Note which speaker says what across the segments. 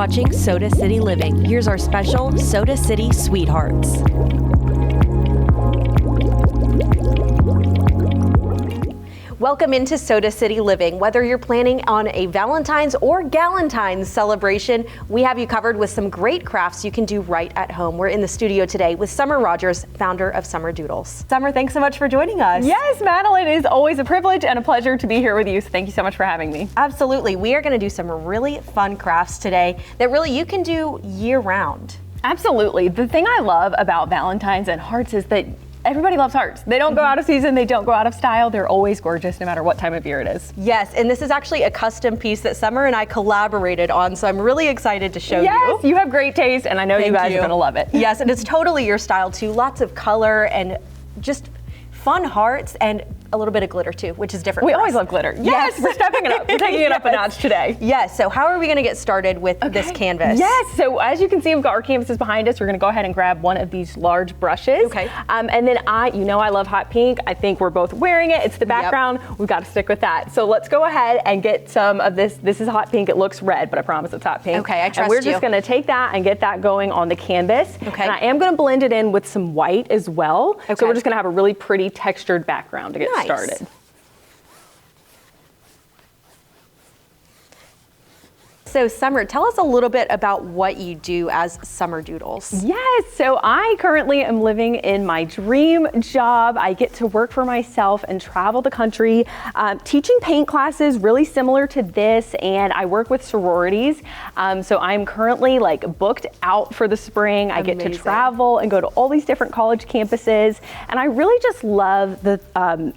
Speaker 1: watching Soda City Living. Here's our special Soda City Sweethearts. Welcome into Soda City Living. Whether you're planning on a Valentine's or Galentine's celebration, we have you covered with some great crafts you can do right at home. We're in the studio today with Summer Rogers, founder of Summer Doodles. Summer, thanks so much for joining us.
Speaker 2: Yes, Madeline, it is always a privilege and a pleasure to be here with you. So thank you so much for having me.
Speaker 1: Absolutely. We are going to do some really fun crafts today that really you can do year round.
Speaker 2: Absolutely. The thing I love about Valentine's and hearts is that everybody loves hearts. They don't go out of season, they don't go out of style. They're always gorgeous no matter what time of year it is.
Speaker 1: Yes, and this is actually a custom piece that Summer and I collaborated on, so I'm really excited to show you.
Speaker 2: Yes, you have great taste, and I know you guys are gonna love it.
Speaker 1: Yes, and it's totally your style too. Lots of color and just fun hearts and a little bit of glitter too, which is different.
Speaker 2: We always love glitter. Yes, we're stepping it up. We're taking it up a notch today.
Speaker 1: Yes, so how are we gonna get started with this canvas?
Speaker 2: Yes, so as you can see, we've got our canvases behind us. We're gonna go ahead and grab one of these large brushes.
Speaker 1: Okay.
Speaker 2: And then I love hot pink. I think we're both wearing it. It's the background. Yep. We've got to stick with that. So let's go ahead and get some of this. This is hot pink. It looks red, but I promise it's hot pink.
Speaker 1: Okay, I trust you.
Speaker 2: And we're just gonna take that and get that going on the canvas.
Speaker 1: Okay.
Speaker 2: And I am gonna blend it in with some white as well.
Speaker 1: Okay.
Speaker 2: So we're just gonna have a really pretty textured background to get started.
Speaker 1: So Summer, tell us a little bit about what you do as Summer Doodles.
Speaker 2: Yes, so I currently am living in my dream job. I get to work for myself and travel the country, teaching paint classes really similar to this, and I work with sororities. So I'm currently booked out for the spring. I get to travel and go to all these different college campuses, and I really just love the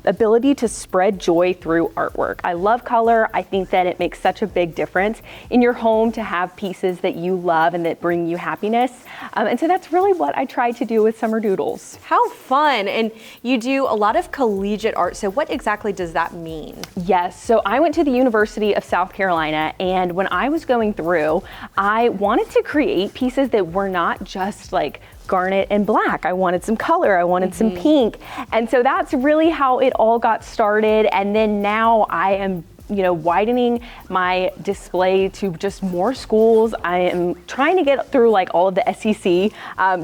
Speaker 2: ability to spread joy through artwork. I love color. I think that it makes such a big difference in your home to have pieces that you love and that bring you happiness. And so that's really what I try to do with Summer Doodles.
Speaker 1: How fun. And you do a lot of collegiate art. So what exactly does that mean?
Speaker 2: Yes, so I went to the University of South Carolina, and when I was going through, I wanted to create pieces that were not just garnet and black. I wanted some color, I wanted some pink. And so that's really how it all got started. And then now I am widening my display to just more schools. I am trying to get through all of the SEC.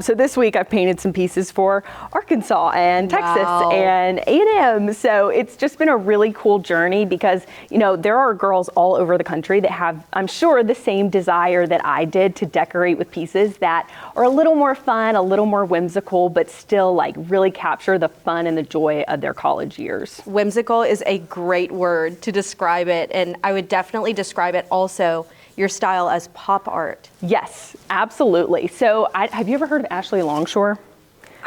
Speaker 2: So this week I've painted some pieces for Arkansas and Texas and A&M. So it's just been a really cool journey because, there are girls all over the country that have, I'm sure, the same desire that I did to decorate with pieces that are a little more fun, a little more whimsical, but still really capture the fun and the joy of their college years.
Speaker 1: Whimsical is a great word to describe it, and I would definitely describe it also your style as pop art.
Speaker 2: Yes, absolutely. So have you ever heard of Ashley Longshore?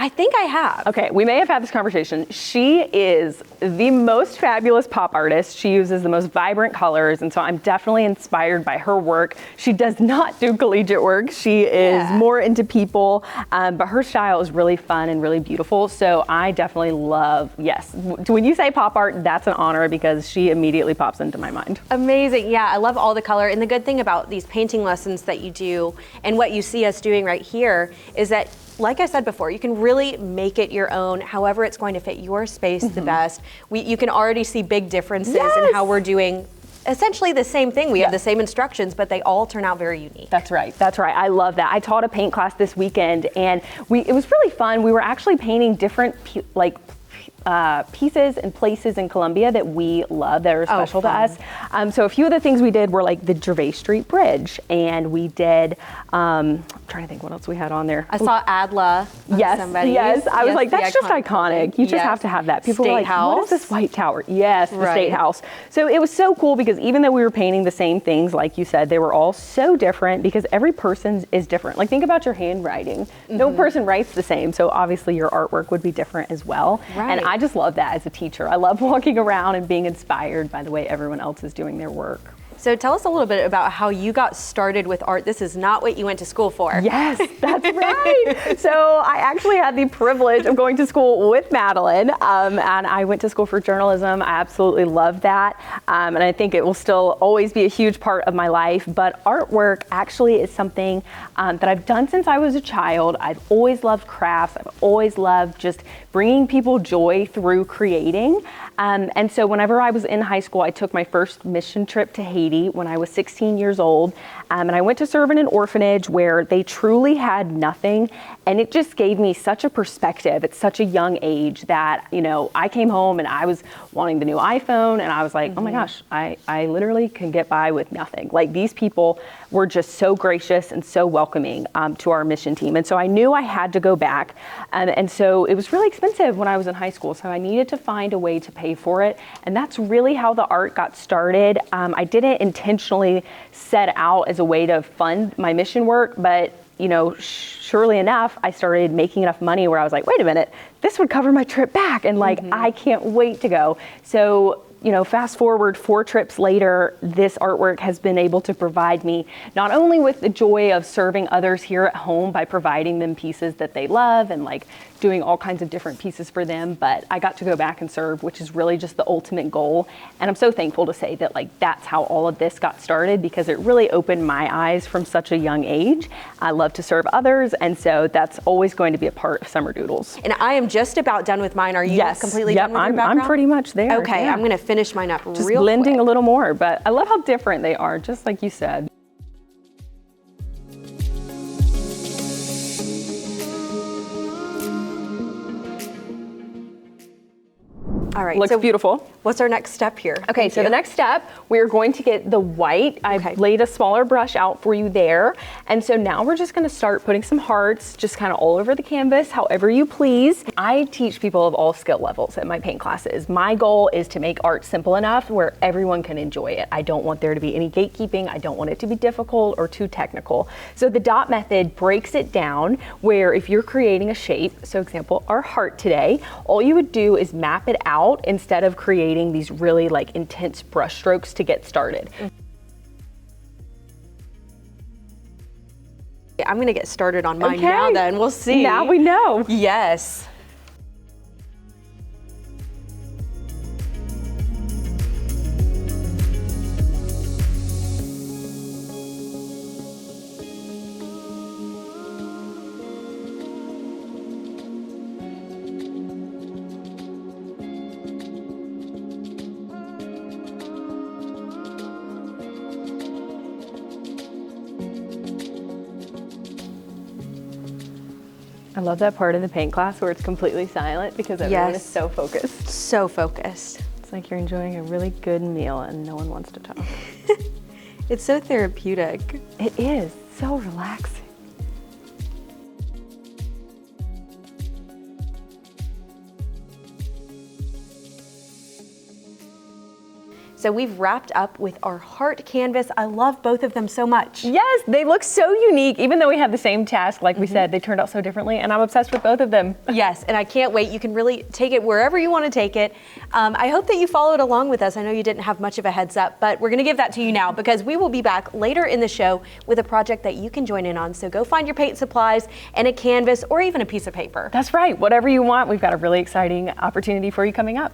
Speaker 1: I think I have.
Speaker 2: Okay, we may have had this conversation. She is the most fabulous pop artist. She uses the most vibrant colors, and so I'm definitely inspired by her work. She does not do collegiate work. She is more into people, but her style is really fun and really beautiful. So I definitely love, when you say pop art, that's an honor because she immediately pops into my mind.
Speaker 1: Amazing, yeah, I love all the color. And the good thing about these painting lessons that you do and what you see us doing right here is that, like I said before, you can really make it your own, however it's going to fit your space the best. You can already see big differences in how we're doing essentially the same thing. We have the same instructions, but they all turn out very unique.
Speaker 2: That's right. I love that. I taught a paint class this weekend, and it was really fun. We were actually painting different pieces and places in Columbia that we love that are special to us. So a few of the things we did were the Gervais Street Bridge, and we did, I'm trying to think what else we had on there.
Speaker 1: I saw Adla. Somebody.
Speaker 2: Yes. I was like, that's just iconic. You just have to have that. People were like, what is this white tower? Yes, the State House. So it was so cool because even though we were painting the same things, like you said, they were all so different because every person is different. Think about your handwriting. No person writes the same, so obviously your artwork would be different as well.
Speaker 1: Right.
Speaker 2: And I just love that as a teacher. I love walking around and being inspired by the way everyone else is doing their work.
Speaker 1: So tell us a little bit about how you got started with art. This is not what you went to school for.
Speaker 2: Yes, that's right. So I actually had the privilege of going to school with Madeline, and I went to school for journalism. I absolutely love that, and I think it will still always be a huge part of my life. But artwork actually is something that I've done since I was a child. I've always loved crafts. I've always loved just bringing people joy through creating. And so whenever I was in high school, I took my first mission trip to Haiti when I was 16 years old. And I went to serve in an orphanage where they truly had nothing. And it just gave me such a perspective at such a young age that, you know, I came home and I was wanting the new iPhone and I was like, oh my gosh, I literally can get by with nothing. Like, these people were just so gracious and so welcoming to our mission team. And so I knew I had to go back. And so it was really expensive when I was in high school. So I needed to find a way to pay for it. And that's really how the art got started. I didn't intentionally set out as a way to fund my mission work, but you know, surely enough, I started making enough money where I was like, wait a minute, this would cover my trip back. And like, I can't wait to go. So, you know, fast forward 4 trips later, this artwork has been able to provide me not only with the joy of serving others here at home by providing them pieces that they love and like doing all kinds of different pieces for them, but I got to go back and serve, which is really just the ultimate goal. And I'm so thankful to say that like that's how all of this got started, because it really opened my eyes from such a young age. I love to serve others, and so that's always going to be a part of Summer Doodles.
Speaker 1: And I am just about done with mine. Are you completely done with your background?
Speaker 2: I'm pretty much there.
Speaker 1: Okay,
Speaker 2: yeah.
Speaker 1: I'm gonna finish mine up
Speaker 2: just
Speaker 1: real
Speaker 2: blending
Speaker 1: quick.
Speaker 2: a little more, but I love how different they are, just like you said.
Speaker 1: All right,
Speaker 2: Looks
Speaker 1: so
Speaker 2: beautiful.
Speaker 1: What's our next step here?
Speaker 2: Okay,
Speaker 1: Thank
Speaker 2: so
Speaker 1: you.
Speaker 2: the next step, we're going to get the white. I've laid a smaller brush out for you there. And so now we're just gonna start putting some hearts just kind of all over the canvas, however you please. I teach people of all skill levels at my paint classes. My goal is to make art simple enough where everyone can enjoy it. I don't want there to be any gatekeeping. I don't want it to be difficult or too technical. So the dot method breaks it down where if you're creating a shape, so example, our heart today, all you would do is map it out instead of creating these really like intense brush strokes to get started.
Speaker 1: I'm gonna get started on mine now then, we'll see.
Speaker 2: Now we know.
Speaker 1: Yes.
Speaker 2: I love that part in the paint class where it's completely silent because everyone is so focused.
Speaker 1: So focused.
Speaker 2: It's like you're enjoying a really good meal and no one wants to talk.
Speaker 1: It's so therapeutic.
Speaker 2: It is so relaxing.
Speaker 1: So we've wrapped up with our heart canvas. I love both of them so much.
Speaker 2: Yes, they look so unique. Even though we have the same task, like we said, they turned out so differently, and I'm obsessed with both of them.
Speaker 1: Yes, and I can't wait. You can really take it wherever you want to take it. I hope that you followed along with us. I know you didn't have much of a heads up, but we're going to give that to you now because we will be back later in the show with a project that you can join in on. So go find your paint supplies and a canvas or even a piece of paper.
Speaker 2: That's right. Whatever you want, we've got a really exciting opportunity for you coming up.